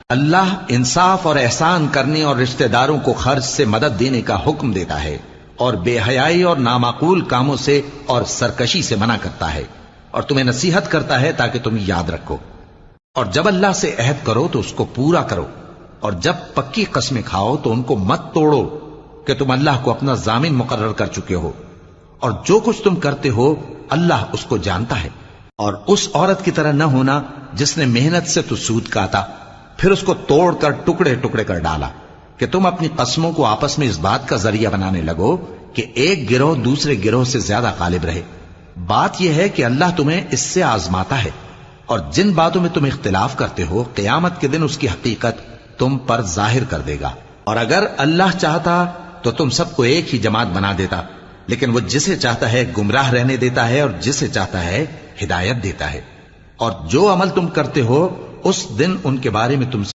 اللہ انصاف اور احسان کرنے اور رشتہ داروں کو خرچ سے مدد دینے کا حکم دیتا ہے، اور بے حیائی اور نامعقول کاموں سے اور سرکشی سے منع کرتا ہے، اور تمہیں نصیحت کرتا ہے تاکہ تم یاد رکھو۔ اور جب اللہ سے عہد کرو تو اس کو پورا کرو، اور جب پکی قسمیں کھاؤ تو ان کو مت توڑو کہ تم اللہ کو اپنا ضامن مقرر کر چکے ہو، اور جو کچھ تم کرتے ہو اللہ اس کو جانتا ہے۔ اور اس عورت کی طرح نہ ہونا جس نے محنت سے تو سود کاتا پھر اس کو توڑ کر ٹکڑے ٹکڑے کر ڈالا، کہ تم اپنی قسموں کو آپس میں اس بات کا ذریعہ بنانے لگو کہ ایک گروہ دوسرے گروہ سے زیادہ غالب رہے۔ بات یہ ہے کہ اللہ تمہیں اس سے آزماتا ہے، اور جن باتوں میں تم اختلاف کرتے ہو قیامت کے دن اس کی حقیقت تم پر ظاہر کر دے گا۔ اور اگر اللہ چاہتا تو تم سب کو ایک ہی جماعت بنا دیتا، لیکن وہ جسے چاہتا ہے گمراہ رہنے دیتا ہے اور جسے چاہتا ہے ہدایت دیتا ہے۔ اور جو عمل تم کرتے ہو اس دن ان کے بارے میں تم سے